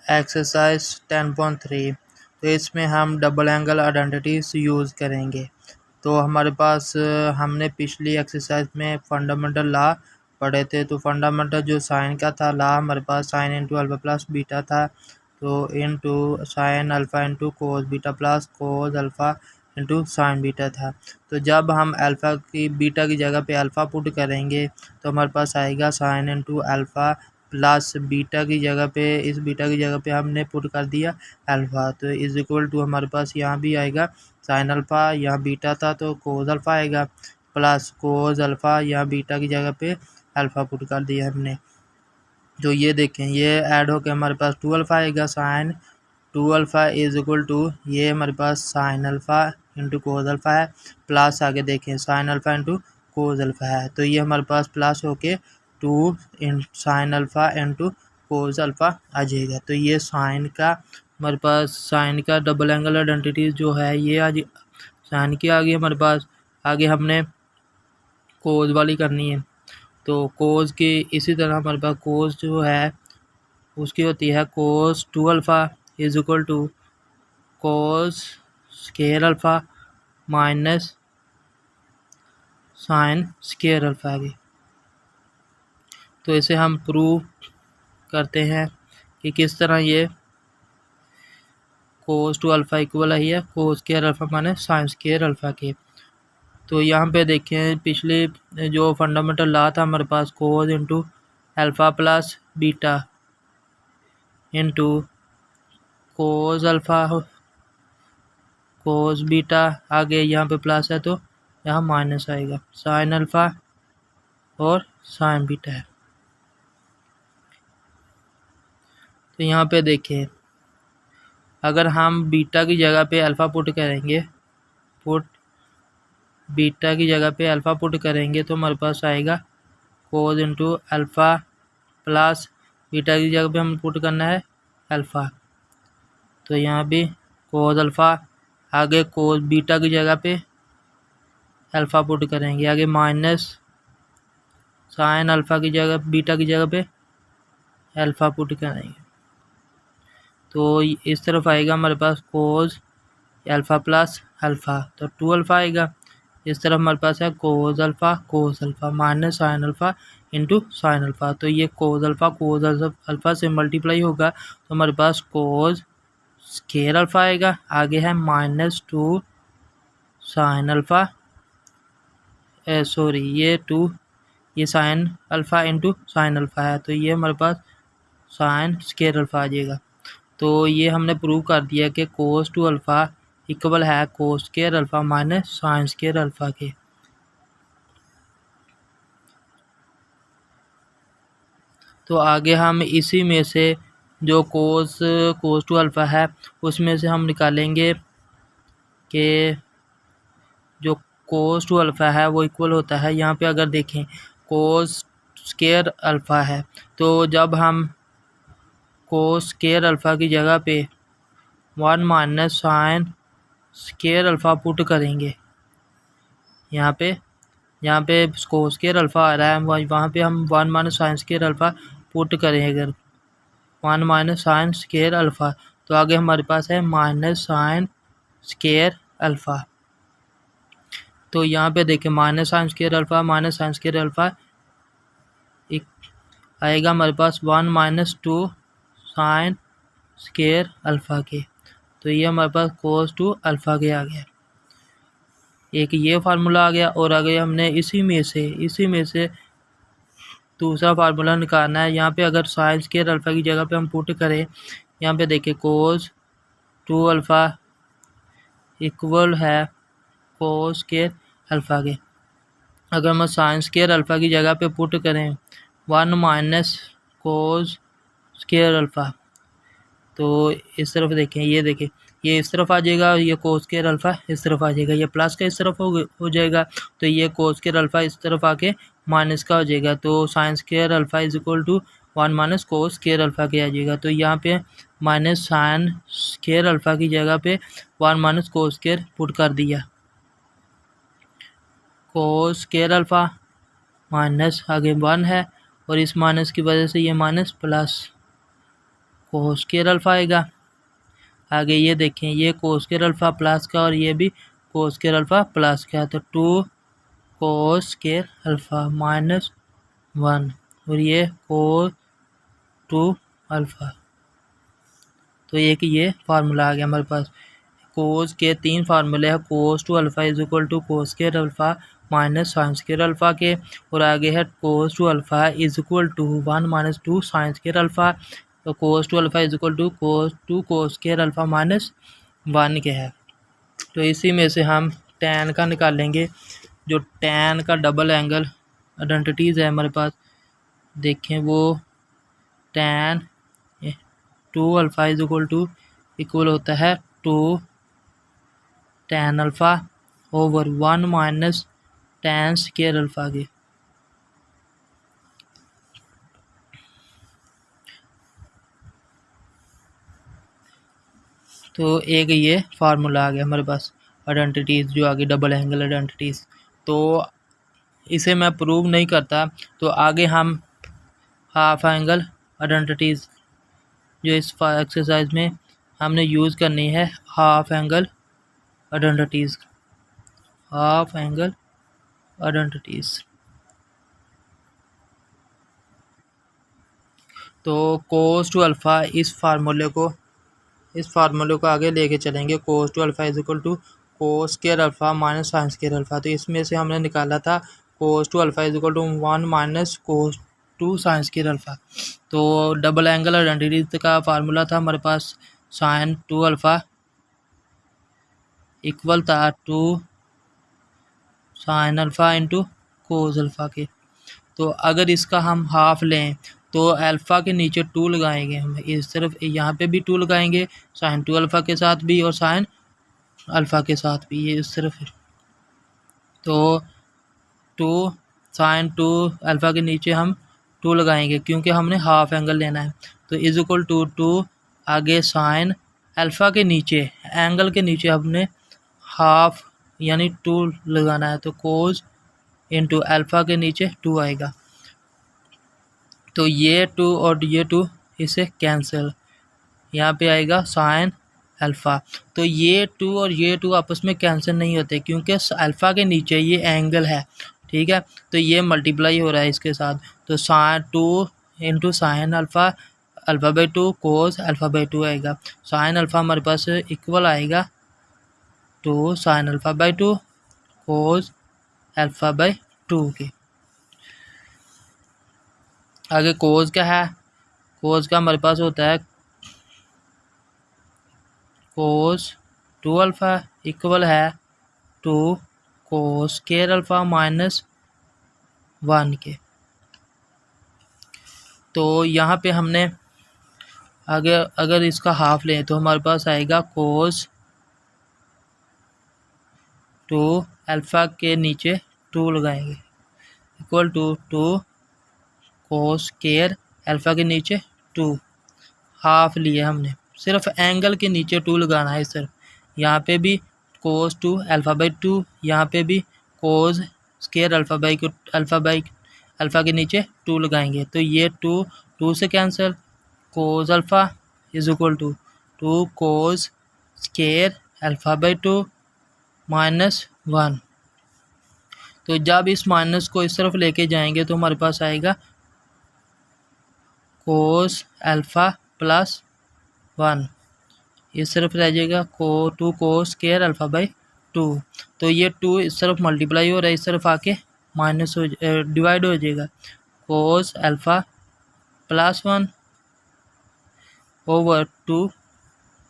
Exercise 10.3। तो इसमें हम डबल एंगल आइडेंटिटीज यूज़ करेंगे। तो हमारे पास हमने पिछली एक्सरसाइज में फंडामेंटल लॉ पढ़े थे। तो फंडामेंटल जो साइन का था लॉ हमारे पास sine into alpha plus beta था। तो into sine alpha into cos beta plus cos alpha into sine beta था। तो जब हम अल्फ़ा की बीटा की जगह पे अल्फ़ा पुट करेंगे तो हमारे पास आएगा sine into alpha plus beta की जगह पे, इस बीटा की जगह पे हमने पुट कर दिया अल्फ़ा। तो इज इक्वल टू हमारे पास यहाँ भी आएगा साइन अल्फ़ा, यहाँ बीटा था तो कोस अल्फ़ा आएगा प्लस कोस अल्फ़ा, यहाँ बीटा की जगह पे अल्फ़ा पुट कर दिया हमने। तो ये देखें ये ऐड होकर हमारे पास 2 अल्फ़ा आएगा। Sine 2 alpha is equal to ये हमारे पास sine alpha into cos alpha है प्लस आगे देखें sine alpha into cos alpha है। तो ये हमारे पास प्लस होके 2 sine alpha into cos alpha आ जाएगा। तो ये साइन का हमारे पास साइन का डबल एंगल आइडेंटिटी जो है ये आज साइन की आगे हमारे पास आगे हमने कोस वाली करनी है। तो कोस की इसी तरह हमारे पास कोस जो है उसकी होती है cos 2 alpha is equal to cos square alpha minus sine square alpha आगे। तो इसे हम प्रूव करते हैं कि किस तरह ये कोस 2 अल्फ़ा इक्वल है कोस square alpha minus sine square alpha के। तो यहाँ पे देखें पिछले जो फंडामेंटल लॉ था हमारे पास cos into alpha plus beta into cos alpha cos beta आगे यहाँ पे प्लस है तो यहाँ माइनस आएगा साइन अल्फ़ा और साइन बीटा है। तो यहाँ पे देखें अगर हम बीटा की जगह पे अल्फ़ा पुट करेंगे बीटा की जगह पे अल्फ़ा पुट करेंगे तो हमारे पास आएगा कोस इंटू अल्फ़ा प्लस बीटा की जगह पे हम पुट करना है अल्फ़ा। तो यहाँ भी कोस अल्फ़ा आगे कोस बीटा की जगह पे अल्फ़ा पुट करेंगे आगे माइनस साइन अल्फ़ा की जगह बीटा की जगह पे अल्फ़ा पुट करेंगे। तो इस तरफ आएगा हमारे पास कोस अल्फ़ा प्लस अल्फ़ा तो 2 अल्फ़ा आएगा। इस तरफ हमारे पास है cos alpha minus sine alpha into sine alpha. तो ये कोस अल्फ़ा से मल्टीप्लाई होगा तो हमारे पास कोस स्केयर अल्फ़ा आएगा आगे है माइनस 2 साइन अल्फ़ा सॉरी ये sign alpha into sine alpha है। तो ये हमारे पास साइन स्केयर अल्फ़ा आ जाएगा। तो ये हमने प्रूव कर दिया कि कोस 2 अल्फ़ा इक्वल है कोस square alpha minus sine square alpha के। तो आगे हम इसी में से जो कोस 2 अल्फ़ा है उसमें से हम निकालेंगे कि जो कोस 2 अल्फ़ा है वो इक्वल होता है यहाँ पे अगर देखें कोस स्केयर अल्फ़ा है तो जब हम कोस स्केयर अल्फ़ा की जगह पे 1 minus sine square alpha put करेंगे यहाँ पे कोस स्केयर अल्फ़ा आ रहा है वहाँ पे हम 1 minus sine square alpha put करेंगे अगर 1 माइनस साइन स्केयर अल्फ़ा तो आगे हमारे पास है माइनस साइन स्केयर अल्फ़ा। तो यहाँ पे देखें माइनस साइन स्केयर अल्फ़ा आएगा हमारे पास 1 माइनस 2 साइन स्केयर अल्फ़ा के। तो ये हमारे पास कोस 2 अल्फ़ा के आ गया। एक ये फार्मूला आ गया और आगे हमने इसी में से दूसरा फार्मूला निकालना है। यहाँ पे अगर साइन स्केयर अल्फ़ा की जगह पे हम पुट करें यहाँ पे देखें कोस 2 अल्फ़ा इक्वल है कोस स्केयर अल्फ़ा के। अगर हम साइन स्केयर अल्फ़ा की जगह पे पुट करें 1 माइनस कोस स्केयर अल्फ़ा तो इस तरफ देखें ये इस तरफ आ जाएगा ये कोस स्केयर अल्फ़ा इस तरफ आ जाएगा ये प्लस का इस तरफ हो जाएगा तो ये कोस स्केयर अल्फ़ा इस तरफ आके माइनस का हो जाएगा। तो sine square alpha is equal to 1 minus cos square alpha के आ जाएगा। तो यहाँ पे माइनस साइन स्केयर अल्फ़ा की जगह पे 1 माइनस कोस स्केयर पुट कर दिया कोस स्केयर अल्फ़ा माइनस आगे 1 है और इस माइनस की वजह से ये minus plus cos square alpha आएगा। आगे ये देखें, ये कोस स्क्वायर अल्फ़ा प्लस का और ये भी कोस स्क्वायर अल्फ़ा प्लस का, तो 2 कोस स्क्वायर अल्फ़ा माइनस 1 और ये कोस 2 अल्फ़ा। तो एक ये फार्मूला आ गया हमारे पास। कोस के 3 फार्मूले हैं, cos 2 alpha is equal to cos square alpha minus sine square alpha के, और आगे है cos 2 alpha is equal to 1 minus 2 sine square alpha. तो cos 2 alpha is equal to cos 2 cos square alpha minus 1 के है। तो इसी में से हम टैन का निकालेंगे। जो टैन का डबल एंगल आइडेंटिटीज़ है हमारे पास, देखें वो टैन 2 अल्फ़ा इज इक्वल होता है 2 tan alpha over 1 minus tan square alpha के। तो एक ये फार्मूला आ गया हमारे पास आइडेंटिटीज़, जो आगे डबल एंगल आइडेंटिटीज़। तो इसे मैं प्रूव नहीं करता, तो आगे हम हाफ एंगल आइडेंटिटीज़ जो इस एक्सरसाइज में हमने यूज़ करनी है, half angle identities, half angle identities. तो कोस 2 अल्फ़ा इस फार्मूले को आगे लेके चलेंगे। Cos 2 alpha is equal to cos square alpha minus sine square alpha. तो इसमें से हमने निकाला था cos 2 alpha is equal to 1 minus cos 2 sine square alpha. तो डबल एंगल आइडेंटिटीज का फार्मूला था हमारे पास, साइन 2 अल्फ़ा इक्वल था 2 sine alpha into cos alpha के। तो अगर इसका हम हाफ लें तो अल्फ़ा के नीचे 2 लगाएंगे हम, इस तरफ यहाँ पे भी 2 लगाएंगे, साइन 2 अल्फ़ा के साथ भी और साइन अल्फ़ा के साथ भी, ये इस तरफ। तो 2 साइन 2 अल्फ़ा के नीचे हम 2 लगाएंगे क्योंकि हमने हाफ एंगल लेना है। तो इज इक्वल टू 2 आगे साइन अल्फ़ा के नीचे एंगल के नीचे हमने हाफ यानी 2 लगाना है, तो कोस इंटू अल्फ़ा के नीचे 2 आएगा। तो ये 2 और ये 2 इसे कैंसिल, यहाँ पे आएगा साइन अल्फ़ा। तो ये 2 और ये 2 आपस में कैंसिल नहीं होते क्योंकि अल्फ़ा के नीचे ये एंगल है, ठीक है। तो ये मल्टीप्लाई हो रहा है इसके साथ, तो sine 2 into sine alpha alpha by 2 cos alpha by 2 आएगा। साइन अल्फ़ा हमारे पास इक्वल आएगा 2 sine alpha by 2 cos alpha by 2 के। आगे कोस क्या है, कोस का हमारे पास होता है कोस 2 अल्फ़ा इक्वल है 2 कोस स्क्वायर अल्फ़ा माइनस 1 के। तो यहाँ पे हमने आगे अगर इसका हाफ लें तो हमारे पास आएगा कोस 2 अल्फ़ा के नीचे 2 लगाएंगे equal to 2 cos square alpha के नीचे 2, हाफ लिया हमने, सिर्फ एंगल के नीचे 2 लगाना है सिर्फ। यहाँ पे भी कोस 2 अल्फ़ा बाई 2, यहाँ पे भी कोस स्क्वायर अल्फ़ा के नीचे 2 लगाएंगे। तो ये 2 से cancel, cos alpha is equal to 2 cos square alpha by 2 minus 1। तो जब इस माइनस को इस तरफ लेके जाएंगे तो हमारे पास आएगा कोस अल्फ़ा प्लस 1, इस तरफ रह जाएगा 2 कोस स्क्वायर अल्फ़ा बाई 2। तो ये 2 इस तरफ मल्टीप्लाई हो रहा है, इस तरफ आके माइनस हो डिवाइड हो जाएगा, कोस अल्फ़ा प्लस 1 ओवर 2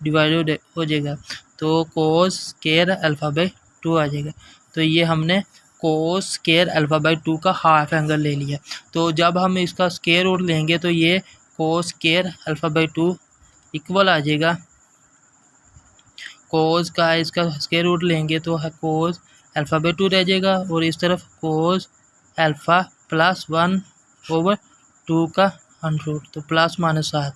डिवाइड हो जाएगा, तो कोस स्क्वायर अल्फ़ा बाई 2 आ जाएगा। तो ये हमने कोस स्क्वायर अल्फ़ा बाई 2 का हाफ एंगल ले लिया। तो जब हम इसका स्क्वायर रूट लेंगे तो ये cos square alpha by 2 equal आ जाएगा, कोस का इसका स्क्वायर रूट लेंगे तो कोस अल्फ़ा बाई 2 रह जाएगा, और इस तरफ कोस अल्फ़ा प्लस 1 ओवर 2 का अंडर, तो प्लस माइनस 7।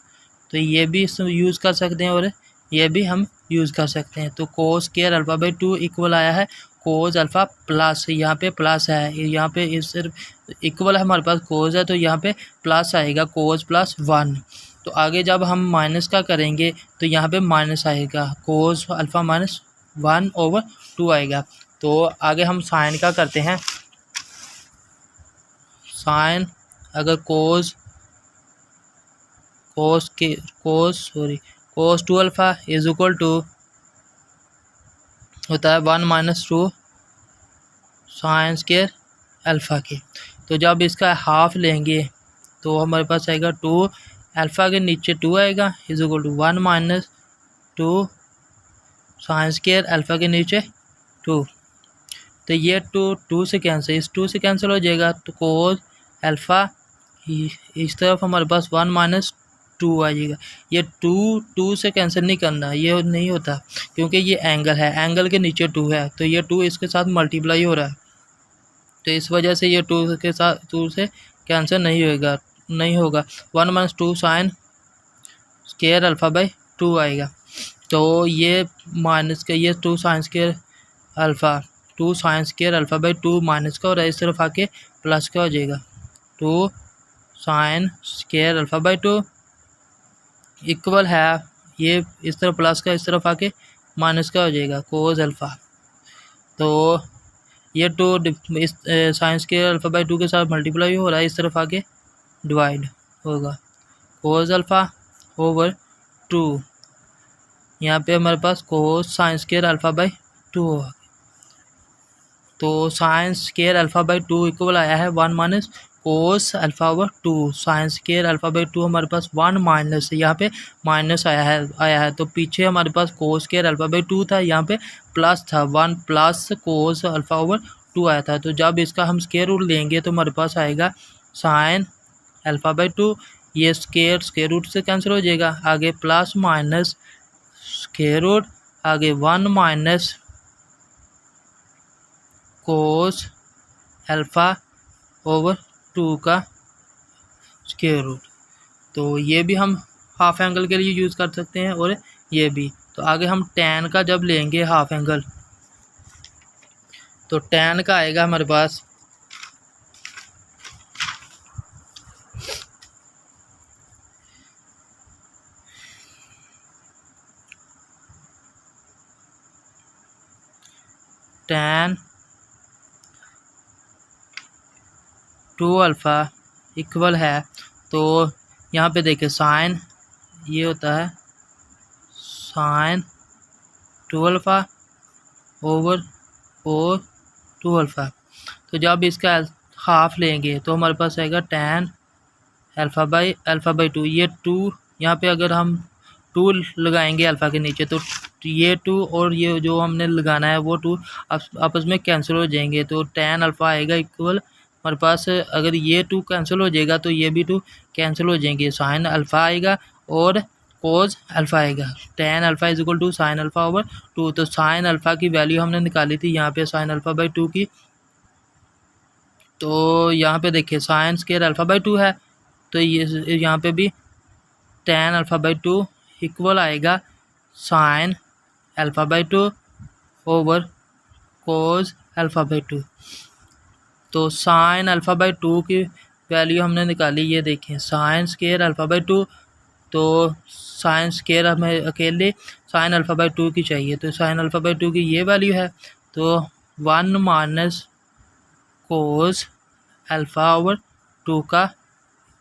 तो ये भी यूज़ कर सकते हैं और ये भी हम यूज़ कर सकते हैं। तो कोस स्क्वायर अल्फ़ा बाई 2 इक्वल आया है कोस अल्फ़ा प्लस, यहाँ पे प्लस है, यहाँ पे इस सिर्फ इक्वल है हमारे पास कोस है तो यहाँ पे प्लस आएगा कोस प्लस 1 तो आगे जब हम माइनस का करेंगे तो यहाँ पे माइनस आएगा, कोस अल्फ़ा माइनस 1/2 आएगा। तो आगे हम साइन का करते हैं। साइन अगर कोस 2 अल्फ़ा इज इक्वल टू होता है 1 माइनस 2 साइन स्क्वायर अल्फ़ा के। तो जब इसका हाफ लेंगे तो हमारे पास आएगा 2 अल्फ़ा के नीचे 2 आएगा is equal to 1 minus 2 sine square alpha के नीचे 2। तो ये 2 से कैंसिल, इस 2 से कैंसिल हो जाएगा। तो कोस अल्फ़ा इस तरफ हमारे पास 1 माइनस 2 आ जाएगा। ये 2 से कैंसिल नहीं करना, ये नहीं होता क्योंकि ये एंगल है, एंगल के नीचे 2 है, तो ये 2 इसके साथ मल्टीप्लाई हो रहा है। तो इस वजह से ये 2 के साथ 2 से कैंसिल नहीं होगा। 1 minus 2 sine square alpha by 2 आएगा। तो ये माइनस का ये 2 sine square alpha 2 sine square alpha by 2 minus का, और इस तरफ आके प्लस का हो जाएगा। 2 sine square alpha by 2 equal है, ये इस तरफ प्लस का इस तरफ आके माइनस का हो जाएगा कोस अल्फ़ा। तो ये 2 इस साइन स्क्वायर अल्फ़ा बाई 2 के साथ मल्टीप्लाई हो रहा है, इस तरफ आके डिवाइड होगा कोस अल्फ़ा ओवर 2। यहाँ पे हमारे पास cos sine square alpha by 2 होगा। तो sine square alpha by 2 equal आया है 1 minus cos alpha over 2। Sine square alpha by 2 हमारे पास 1 माइनस, यहाँ पे माइनस आया है। तो पीछे हमारे पास कोस स्क्वायर अल्फ़ा बाई 2 था, यहाँ पे प्लस था 1 प्लस कोस अल्फ़ा ओवर 2 आया था। तो जब इसका हम स्क्वायर रूट लेंगे तो हमारे पास आएगा साइन अल्फ़ा बाई 2, ये स्क्वायर रूट से कैंसिल हो जाएगा, आगे प्लस माइनस स्क्वायर रूट, आगे 1 माइनस कोस अल्फ़ा ओवर 2 का स्क्वायर रूट। तो ये भी हम हाफ एंगल के लिए यूज़ कर सकते हैं, और ये भी। तो आगे हम tan का जब लेंगे हाफ एंगल, तो tan का आएगा हमारे पास tan 2 अल्फ़ा इक्वल है, तो यहाँ पे देखिए साइन ये होता है sign 2 alpha over cos 2 alpha. तो जब इसका हाफ लेंगे तो हमारे पास आएगा tan अल्फ़ा बाई 2। ये 2 यहाँ पे अगर हम 2 लगाएंगे अल्फ़ा के नीचे, तो ये 2 और ये जो हमने लगाना है वो 2 आपस में कैंसिल हो जाएंगे। तो tan अल्फ़ा आएगा इक्वल हमारे पास, अगर ये 2 कैंसिल हो जाएगा तो ये भी 2 कैंसिल हो जाएंगे, साइन अल्फ़ा आएगा और कोस अल्फ़ा आएगा। tan alpha is equal to sine alpha over 2। तो साइन अल्फ़ा की वैल्यू हमने निकाली थी यहाँ पे साइन अल्फ़ा बाई 2 की। तो यहाँ पे देखिए साइन स्क्वायर अल्फ़ा बाई 2 है, तो ये यहाँ पे भी tan अल्फ़ा बाई 2 इक्वल आएगा sine alpha by 2 over cos alpha by 2। तो साइन अल्फ़ा बाई 2 की वैल्यू हमने निकाली, ये देखें साइन स्क्वायर अल्फ़ा बाई 2। तो साइन स्क्वायर हमें अकेले साइन अल्फ़ा बाई 2 की चाहिए, तो साइन अल्फ़ा बाई 2 की ये वैल्यू है। तो 1 माइनस कोस अल्फ़ा ओवर 2 का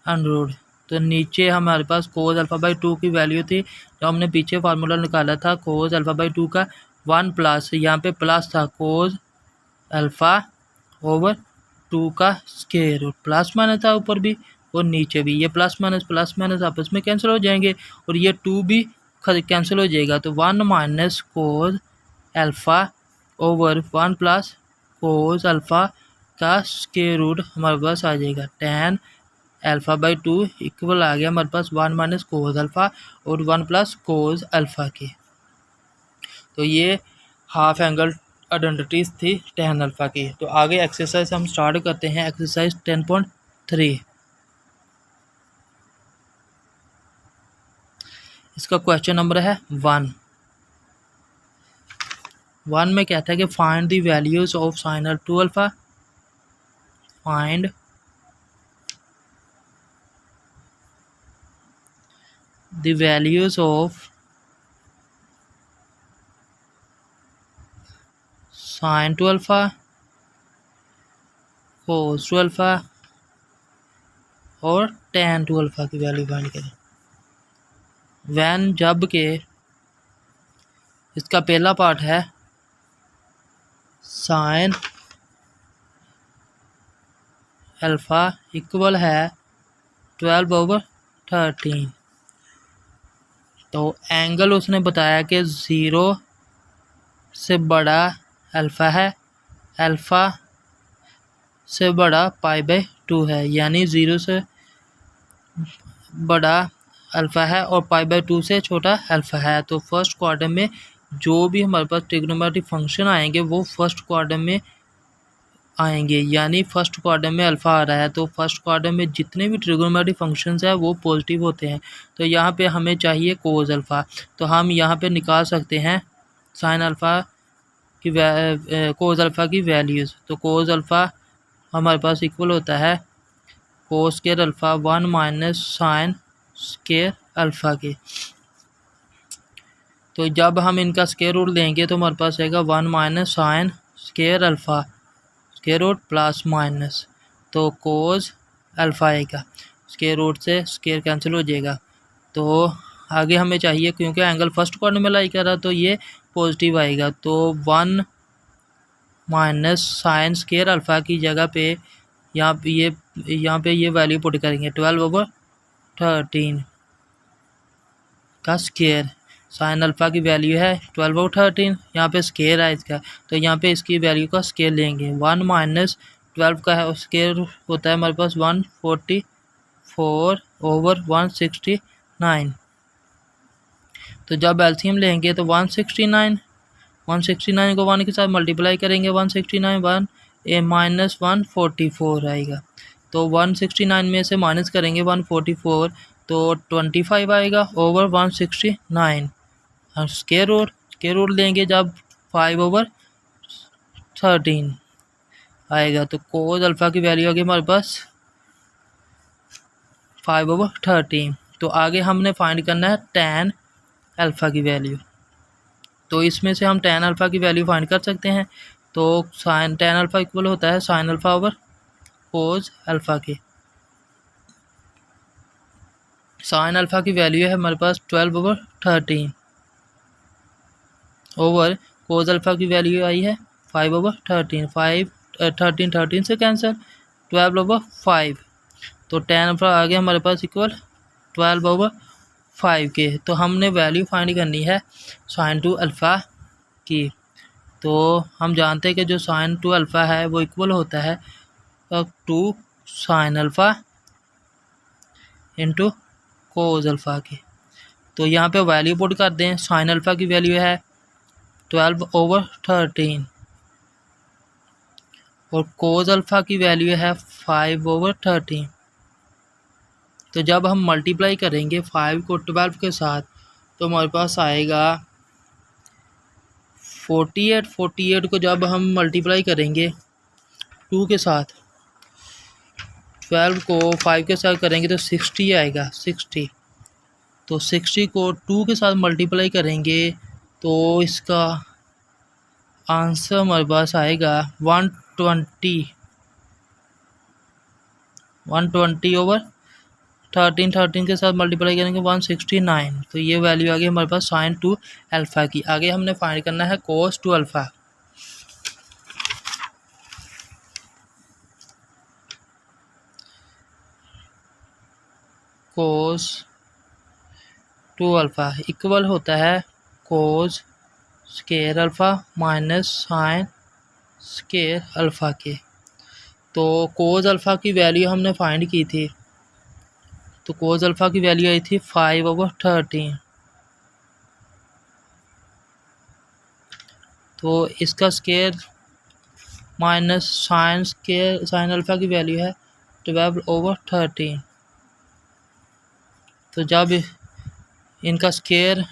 अंडर। तो नीचे हमारे पास कोस अल्फ़ा बाई 2 की वैल्यू थी, जो हमने पीछे फार्मूला निकाला था कोस अल्फ़ा बाई 2 का 1 प्लस, यहाँ पे प्लस था कोस अल्फ़ा ओवर 2 का स्क्वायर रूट, प्लस माइनस था ऊपर भी और नीचे भी, ये प्लस माइनस आपस में कैंसिल हो जाएंगे और ये 2 भी कैंसिल हो जाएगा। तो 1 minus cos alpha over 1 plus cos alpha का स्क्वायर रूट हमारे पास आ जाएगा। tan अल्फ़ा बाई 2 इक्वल आ गया हमारे पास 1 माइनस कोस अल्फ़ा और 1 प्लस कोस अल्फ़ा के। तो ये हाफ एंगल आइडेंटिटीज थी tan अल्फ़ा की। तो आगे एक्सरसाइज हम स्टार्ट करते हैं, एक्सरसाइज 10.3। इसका क्वेश्चन नंबर है 1 में कहता है कि find the values of sine 2 alpha, find the values of sin to alpha, cos to alpha और tan to alpha की वैल्यू फाइंड करें। वैन जब के इसका पहला पार्ट है साइन अल्फ़ा इक्वल है 12/13, तो एंगल उसने बताया कि 0 से बड़ा अल्फ़ा है, अल्फ़ा से बड़ा π/2 है, यानी 0 से बड़ा अल्फ़ा है और π/2 से छोटा अल्फ़ा है। तो फर्स्ट क्वाड्रेंट में जो भी हमारे पास ट्रिग्नोमेट्रिक फंक्शन आएंगे वो फर्स्ट क्वाड्रेंट में आएंगे, यानी फर्स्ट क्वाड्रेंट में अल्फ़ा आ रहा है तो फर्स्ट क्वाड्रेंट में जितने भी ट्रिग्नोमेट्रिक फंक्शंस हैं वो पॉजिटिव होते हैं। तो यहाँ पे हमें चाहिए कोस अल्फ़ा, तो हम यहाँ पे निकाल सकते हैं साइन अल्फ़ा की कोस अल्फ़ा की वैल्यूज़। तो कोस अल्फ़ा हमारे पास इक्वल होता है cos square alpha 1 minus sine square alpha के। तो जब हम इनका स्क्वायर रूट लेंगे तो हमारे पास आएगा 1 minus sine square alpha square root plus minus, तो कोस अल्फ़ा आएगा, स्क्वायर रूट से स्क्वायर कैंसिल हो जाएगा। तो आगे हमें चाहिए, क्योंकि एंगल फर्स्ट क्वाड्रेंट में लाई कर रहा तो ये पॉजिटिव आएगा, तो 1 माइनस साइन स्क्वायर अल्फ़ा की जगह पे यहाँ पे ये वैल्यू पुट करेंगे 12/13 का स्क्वायर। साइन अल्फ़ा की वैल्यू है 12/13, यहाँ पे स्क्वायर है इसका, तो यहाँ पे इसकी वैल्यू का स्क्वायर लेंगे। 1 माइनस 12 का है स्क्वायर होता है हमारे पास 144/169। तो जब एलसीएम लेंगे तो 169 को 1 के साथ मल्टीप्लाई करेंगे, 169 माइनस 144 आएगा। तो 169 में से माइनस करेंगे 144 तो 25 आएगा ओवर 169 और स्क्वायर रूट लेंगे जब 5/13 आएगा। तो कोस अल्फ़ा की वैल्यू आ गई हमारे पास 5/13। तो आगे हमने फाइंड करना है tan अल्फ़ा की वैल्यू, तो इसमें से हम tan अल्फ़ा की वैल्यू फाइंड कर सकते हैं। तो साइन tan अल्फ़ा इक्वल होता है sign alpha over cos alpha के। साइन अल्फ़ा की वैल्यू है हमारे पास 12/13 ओवर कोस अल्फ़ा की वैल्यू आई है 5/13। 13 से कैंसिल 12/5, तो tan अल्फ़ा आ गया हमारे पास इक्वल 12/5 के। तो हमने वैल्यू फाइंड करनी है साइन टू अल्फ़ा की। तो हम जानते हैं कि जो साइन टू अल्फ़ा है वो इक्वल होता है to sine alpha into cos alpha के। तो यहाँ पे वैल्यू पुट कर दें, साइन अल्फ़ा की वैल्यू है 12/13 और कोस अल्फ़ा की वैल्यू है 5/13। तो जब हम मल्टीप्लाई करेंगे 5 को 12 के साथ तो हमारे पास आएगा 48 को जब हम मल्टीप्लाई करेंगे 2 के साथ, 12 को 5 के साथ करेंगे तो 60 आएगा 60। तो 60 को 2 के साथ मल्टीप्लाई करेंगे तो इसका आंसर हमारे पास आएगा 120 ओवर 13 के साथ मल्टीप्लाई करेंगे 169। तो ये वैल्यू आ गई हमारे पास साइन टू अल्फ़ा की। आगे हमने फाइंड करना है cos two alpha. Cos two alpha equal होता है cos square alpha minus sine square alpha के। तो कोस अल्फ़ा की वैल्यू हमने फाइंड की थी, तो कोस अल्फ़ा की वैल्यू आई थी 5/13। तो इसका स्क्वायर माइनस साइन अल्फ़ा की वैल्यू है 12/13। तो जब इनका स्क्वायर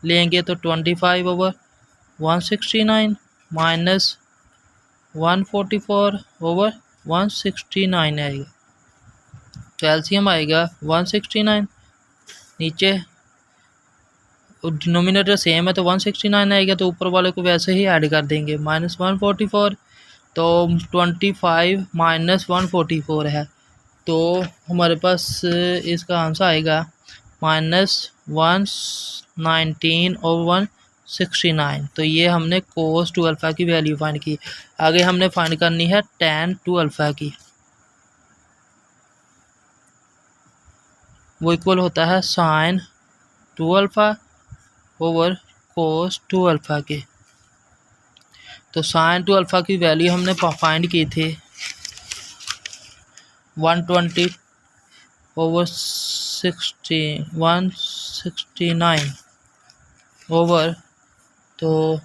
लेंगे तो 25/169 माइनस 144/169 आएगा। तो एलसीएम आएगा 169, नीचे डिनोमिनेटर सेम है तो 169 आएगा, तो ऊपर वाले को वैसे ही ऐड कर देंगे। -144 तो 25 माइनस 144 है, तो हमारे पास इसका आंसर आएगा -119 और 169। तो ये हमने cos 2 अल्फ़ा की वैल्यू फाइंड की। आगे हमने फाइंड करनी है tan 2 अल्फ़ा की। वो इक्वल होता है sin 2 alpha over cos 2 alpha के। तो sin 2 अल्फ़ा की वैल्यू हमने फाइंड की थी 120 ओवर 169 ओवर, तो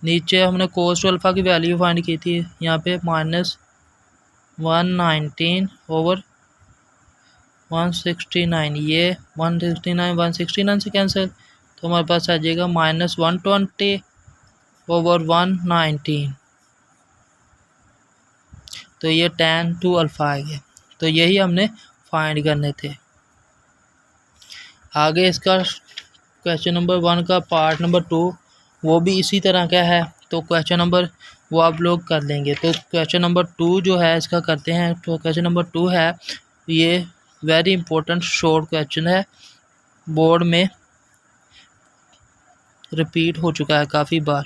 नीचे हमने cos 2 अल्फ़ा की वैल्यू फाइंड की थी यहाँ पे -119 ओवर 169। ये 169 से कैंसिल, तो हमारे पास आ जाएगा -120 ओवर 119। तो ये tan 2 अल्फ़ा आ गया। तो यही हमने फाइंड करने थे। आगे इसका क्वेश्चन नंबर 1 का पार्ट नंबर 2 वो भी इसी तरह का है, तो क्वेश्चन नंबर वो आप लोग कर लेंगे। तो क्वेश्चन नंबर 2 जो है इसका करते हैं। तो क्वेश्चन नंबर 2 है, ये वेरी इंपॉर्टेंट शॉर्ट क्वेश्चन है, बोर्ड में रिपीट हो चुका है काफ़ी बार।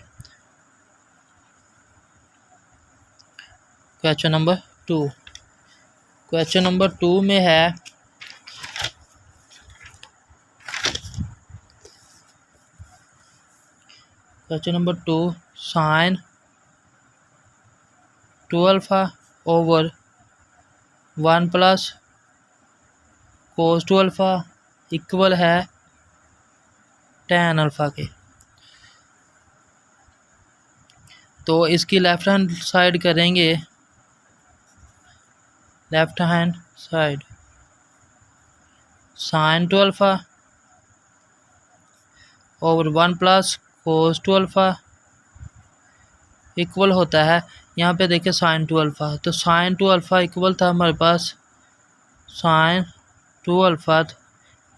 क्वेश्चन नंबर 2, क्वेश्चन नंबर 2 में है question number 2 sin 2 alpha over 1 plus cos 2 alpha equal है tan अल्फ़ा के। तो इसकी लेफ्ट हैंड साइड करेंगे, left hand side sin 2 alpha over 1 plus cos 2 alpha equal होता है, यहाँ पे देखिए sin 2 अल्फ़ा। तो sin 2 अल्फ़ा इक्वल था हमारे पास, sin 2 अल्फ़ा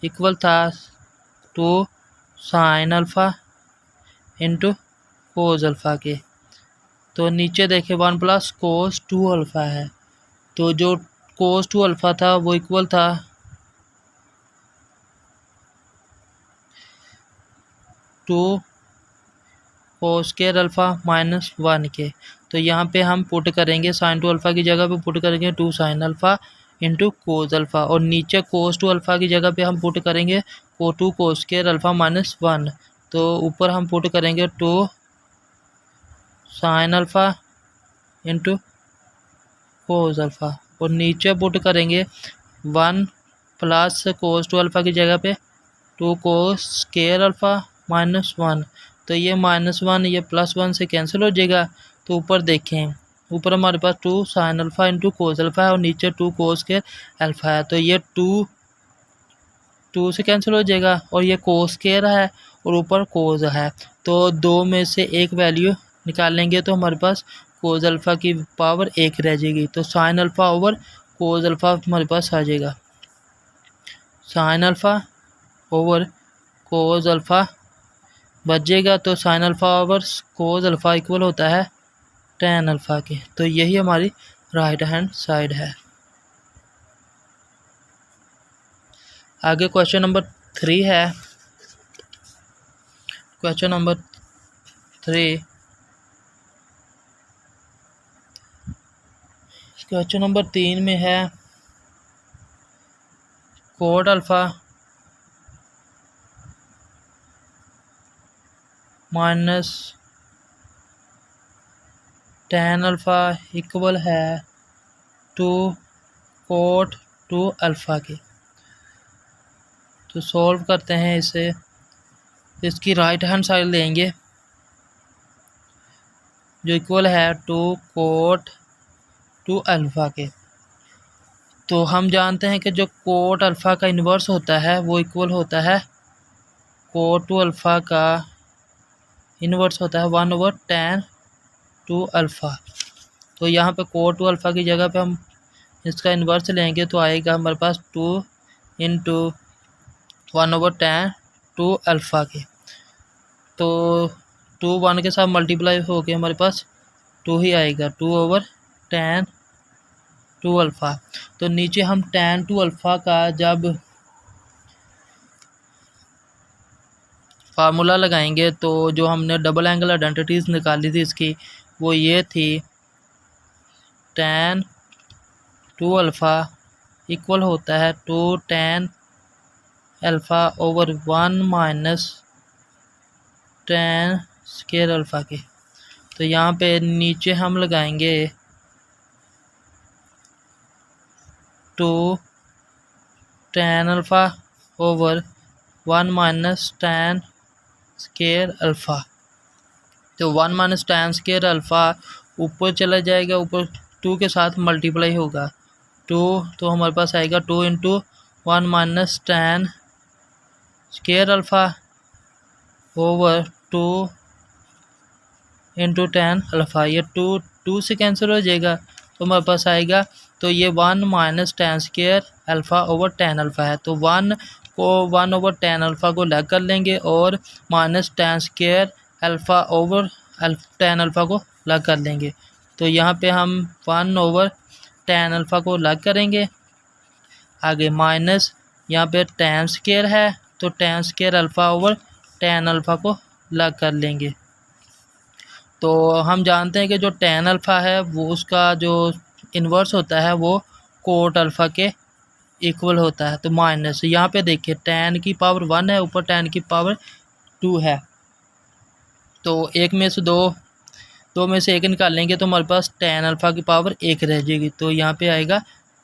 इक्वल था 2 sin alpha into cos alpha के। तो नीचे देखिए 1 प्लस cos 2 अल्फ़ा है, तो जो cos 2 अल्फ़ा था वो इक्वल था 2 cos स्क्वायर अल्फ़ा माइनस 1 के। तो यहाँ पे हम पुट करेंगे sin 2 अल्फ़ा की जगह पे पुट करेंगे 2 sin alpha into cos alpha, और नीचे cos 2 अल्फ़ा की जगह पे हम पुट करेंगे 2 cos स्क्वायर अल्फ़ा माइनस 1। तो ऊपर हम पुट करेंगे 2 sin alpha into cos alpha, और नीचे पुट करेंगे 1 प्लस cos 2 अल्फ़ा की जगह पे 2 cos स्क्वायर अल्फ़ा माइनस 1। तो ये -1 ये +1 से कैंसिल हो जाएगा। तो ऊपर देखें, ऊपर हमारे पास 2 sin alpha into cos alpha है और नीचे 2 cos स्क्वायर अल्फ़ा है। तो ये 2 से कैंसिल हो जाएगा, और ये cos स्क्वायर है और ऊपर cos है। तो 2 में से एक वैल्यू निकाल लेंगे तो हमारे पास cos अल्फ़ा की पावर 1 रह जाएगी। तो sin alpha over cos alpha हमारे पास आ जाएगा, sin alpha over cos alpha बचेगा। तो sin alpha over cos alpha equal होता है tan अल्फ़ा के। तो यही हमारी राइट हैंड साइड है। आगे क्वेश्चन नंबर 3 है। क्वेश्चन नंबर 3, क्वेश्चन नंबर 3 में है cot alpha minus tan alpha equal है 2 cot 2 अल्फ़ा के। तो सॉल्व करते हैं इसे। इसकी राइट हैंड साइड लेंगे जो इक्वल है 2 cot 2 अल्फ़ा के। तो हम जानते हैं कि जो cot अल्फ़ा का इन्वर्स होता है वो इक्वल होता है cot 2 अल्फ़ा का इन्वर्स होता है 1 ओवर tan 2 अल्फ़ा। तो यहाँ पे cot 2 अल्फ़ा की जगह पे हम इसका इन्वर्स लेंगे तो आएगा हमारे पास 2 इंटू 1/tan 2 अल्फ़ा के। तो 2 1 के साथ मल्टीप्लाई हो के हमारे पास 2 ही आएगा, 2/tan 2 अल्फ़ा। तो नीचे हम tan 2 अल्फ़ा का जब फार्मूला लगाएंगे तो जो हमने डबल एंगल आइडेंटिटीज़ निकाली थी इसकी, वो ये थी tan 2 अल्फ़ा इक्वल होता है 2 tan अल्फ़ा/1 माइनस tan स्क्वायर अल्फ़ा के। तो यहाँ पे नीचे हम लगाएंगे 2 tan अल्फ़ा/1 माइनस tan स्क्वायर अल्फ़ा। तो 1 माइनस tan स्क्वायर अल्फ़ा ऊपर चला जाएगा, ऊपर 2 के साथ मल्टीप्लाई होगा 2, तो हमारे पास आएगा 2 × 1 माइनस tan स्क्वायर अल्फ़ा/2 × tan अल्फ़ा। ये 2 से कैंसिल हो जाएगा तो हमारे पास आएगा, तो ये 1 माइनस tan स्क्वायर अल्फ़ा/tan अल्फ़ा है। तो 1 को 1/tan अल्फ़ा को अलग कर लेंगे और माइनस tan स्क्वायर अल्फ़ा/tan अल्फ़ा को अलग कर लेंगे। तो यहाँ पे हम 1/tan अल्फ़ा को अलग करेंगे। आगे माइनस यहाँ पे tan स्क्वायर है, तो tan स्क्वायर अल्फ़ा/tan अल्फ़ा को अलग कर लेंगे। तो हम जानते हैं कि जो tan अल्फ़ा है वो उसका जो इन्वर्स होता है वो कोट अल्फ़ा के इक्वल होता है। तो माइनस यहाँ पे देखिए tan की पावर 1 है, ऊपर tan की पावर 2 है। तो एक में से दो में से एक निकाल लेंगे तो हमारे पास tan अल्फ़ा की पावर 1 रह जाएगी। तो यहाँ पे आएगा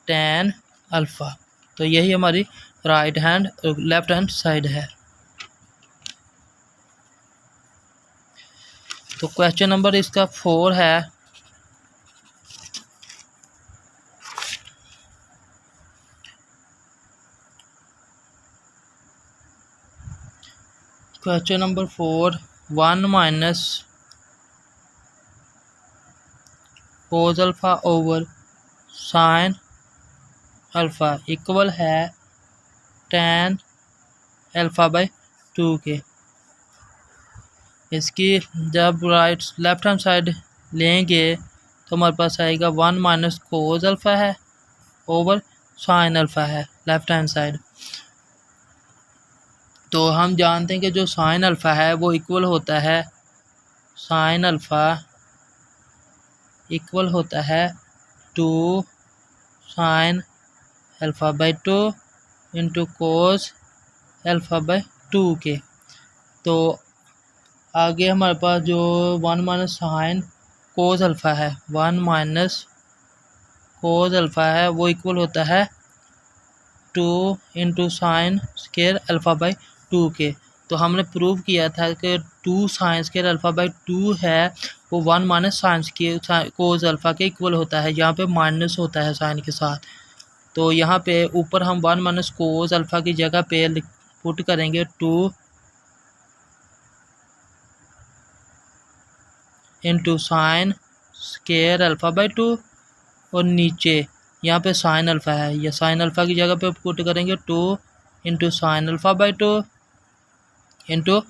tan अल्फ़ा। तो यही हमारी लेफ्ट हैंड साइड है। तो क्वेश्चन नंबर इसका 4 है। Question number 4, 1 minus cos alpha over sin alpha equal है tan अल्फ़ा/2 के। इसकी जब लेफ्ट हैंड साइड लेंगे तो हमारे पास आएगा 1 माइनस cos अल्फ़ा है ओवर sin अल्फ़ा है लेफ्ट हैंड साइड। तो हम जानते हैं कि जो sin अल्फ़ा है वो इक्वल होता है sin अल्फ़ा इक्वल होता है 2 sin अल्फ़ा/2 इंटू cos अल्फ़ा/2 के। तो आगे हमारे पास जो 1 माइनस sin cos अल्फ़ा है, 1 माइनस cos अल्फ़ा है वो इक्वल होता है 2 इंटू sin स्क्वायर अल्फ़ा/2 के। तो हमने प्रूव किया था कि 2 sin स्क्वायर अल्फ़ा/2 है वो 1 माइनस sin cos अल्फ़ा के इक्वल होता है। यहाँ पे माइनस होता है साइन के साथ। तो यहाँ पे ऊपर हम 1 माइनस cos अल्फ़ा की जगह पे पुट करेंगे 2 इंटू sin स्क्वायर अल्फ़ा/2 और नीचे यहाँ पे sin अल्फ़ा है, या sin अल्फ़ा की जगह पे पुट करेंगे 2 इंटू sin अल्फ़ा/2 इंटू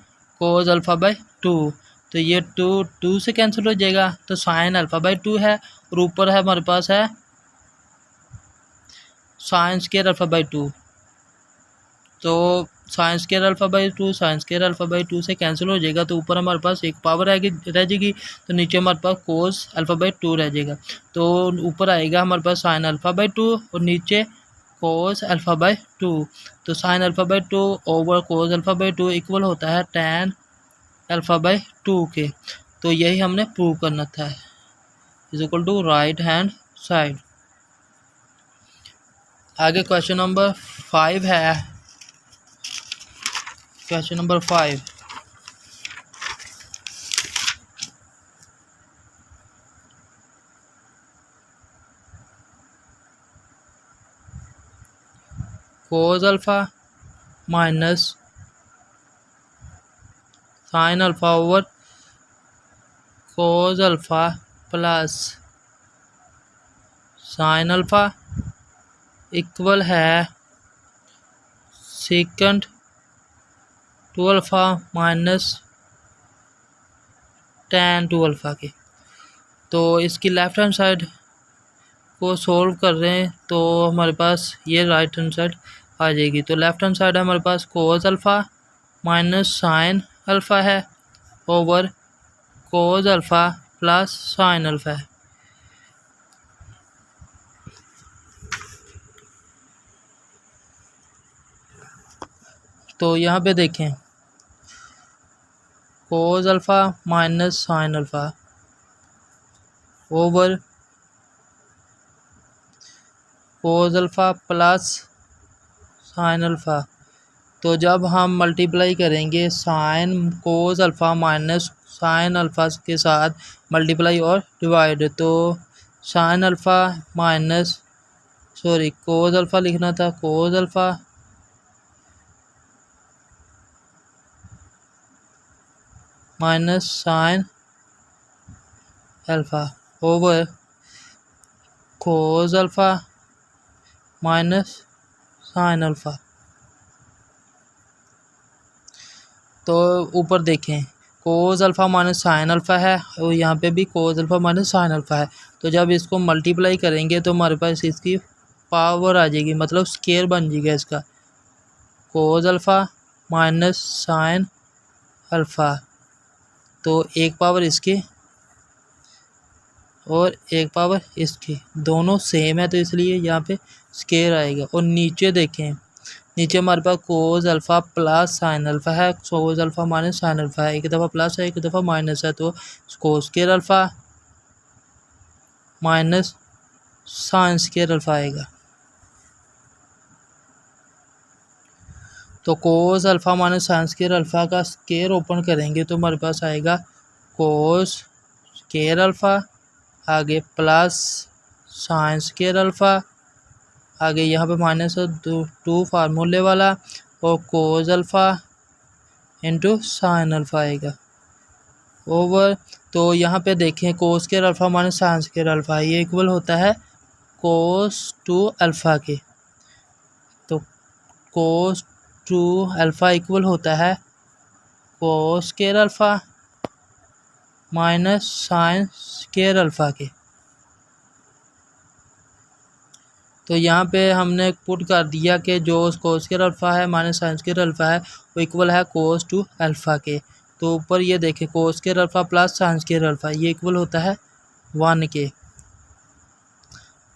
cos अल्फ़ा/2। तो ये 2 से कैंसिल हो जाएगा, तो sin अल्फ़ा/2 है और ऊपर है हमारे पास है sin स्क्वायर अल्फ़ा/2। तो sin स्क्वायर अल्फ़ा/2 से कैंसिल हो जाएगा, तो ऊपर हमारे पास एक पावर रह जाएगी, तो नीचे हमारे पास cos अल्फ़ा/2 रह जाएगा। तो ऊपर आएगा हमारे पास sin अल्फ़ा/2 और नीचे cos अल्फ़ा/2। तो sin अल्फ़ा/2 ओवर cos अल्फ़ा/2 इक्वल होता है tan अल्फ़ा/2 के। तो यही हमने प्रूव करना था, is equal to right hand side. आगे क्वेश्चन नंबर 5 है। Question number 5, cos alpha minus sin alpha over cos alpha plus sin alpha equal है second two alpha minus tan 2 alpha के। तो इसकी लेफ़्ट हैंड साइड को solve कर रहे हैं तो हमारे पास ये राइट हैंड साइड आ जाएगी। तो लेफ़्ट हैंड साइड हमारे पास cos alpha minus sine alpha है over cos alpha plus sine alpha है। तो यहाँ पे देखें cos alpha minus sine alpha over cos alpha plus sine alpha. तो जब हम मल्टीप्लाई करेंगे sine cos alpha minus sine alpha के साथ मल्टीप्लाई और डिवाइड, तो sine alpha minus cos alpha लिखना था, cos alpha minus sine alpha over cos alpha minus sine alpha. तो ऊपर देखें cos alpha minus sine alpha है और यहाँ पे भी कोस अल्फ़ा माइनस साइन अल्फ़ा है। तो जब इसको मल्टीप्लाई करेंगे तो हमारे पास इसकी पावर आ जाएगी, मतलब स्केयर बन जाएगा इसका, कोस अल्फ़ा माइनस साइन अल्फ़ा। तो एक पावर इसकी और एक पावर इसकी, दोनों सेम है तो इसलिए यहाँ पे स्केयर आएगा। और नीचे देखें, नीचे हमारे पास cos alpha plus sine alpha है, cos alpha minus sine alpha है, एक दफ़ा प्लस है एक दफ़ा माइनस है, तो कोस square alpha minus sine square alpha आएगा। तो cos alpha minus sine square alpha का स्केयर ओपन करेंगे तो हमारे पास आएगा कोस स्केयर अल्फ़ा, आगे प्लस साइन स्केयर अल्फ़ा, आगे यहाँ पे माइनस टू फार्मूले वाला, और cos alpha into sine alpha आएगा ओवर। तो यहाँ पे देखें कोस square alpha minus sine square alpha, ये इक्वल होता है कोस 2 अल्फ़ा के। तो कोस 2 अल्फ़ा इक्वल होता है कोस square alpha minus sine square alpha के। तो यहाँ पे हमने पुट कर दिया कि जो कोस स्केयर अल्फ़ा है माइनस साइन स्केयर अल्फ़ा है वो इक्वल है कोस 2 अल्फ़ा के। तो ऊपर ये देखें कोस square alpha plus sign square alpha, ये इक्वल होता है 1 के।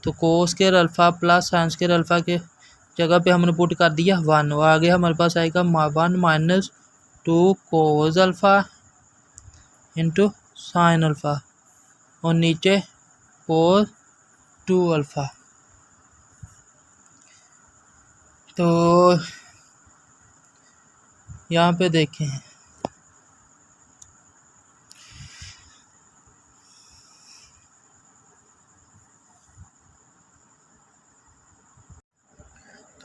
तो कोस square alpha plus sign square alpha के जगह पे हमने पुट कर दिया 1, और आगे हमारे पास आएगा 1 minus 2 cos alpha into sine alpha, और नीचे कोस 2 अल्फ़ा। तो यहाँ पे देखें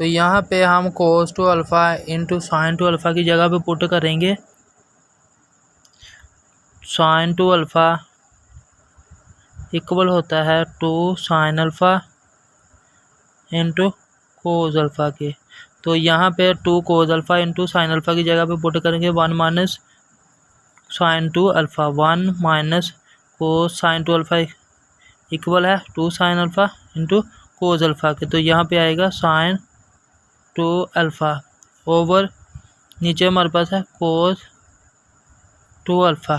तो यहाँ पे हम कोस 2 अल्फ़ा इंटू साइन 2 अल्फ़ा की जगह पे पुट करेंगे साइन 2 अल्फ़ा इक्वल होता है 2 sine alpha into cos alpha के। तो यहाँ पे 2 cos alpha into sine alpha की जगह पे पुट करेंगे 1 minus sine 2 alpha, 1 minus cos sine 2 alpha equal है 2 sine alpha into cos alpha के। तो यहाँ पे आएगा साइन 2 अल्फ़ा ओवर नीचे हमारे पास है कोस 2 अल्फ़ा।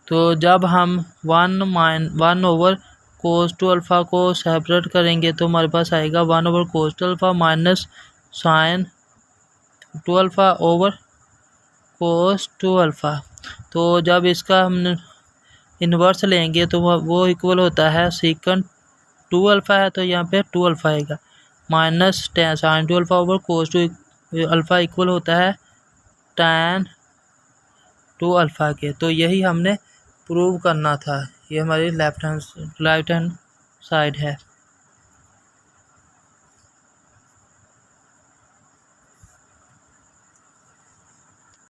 तो जब हम 1 ओवर कोस 2 अल्फ़ा को सेपरेट करेंगे तो हमारे पास आएगा 1 over cos 2 alpha minus sine 2 alpha over cos 2 alpha. तो जब इसका हम इन्वर्स लेंगे तो वो इक्वल होता है सीकंड 2 अल्फ़ा है, तो यहाँ पे 2 अल्फ़ा आएगा minus sine 2 alpha over cos 2 alpha equal होता है tan 2 अल्फ़ा के। तो यही हमने प्रूव करना था, ये हमारी राइट हैंड साइड है।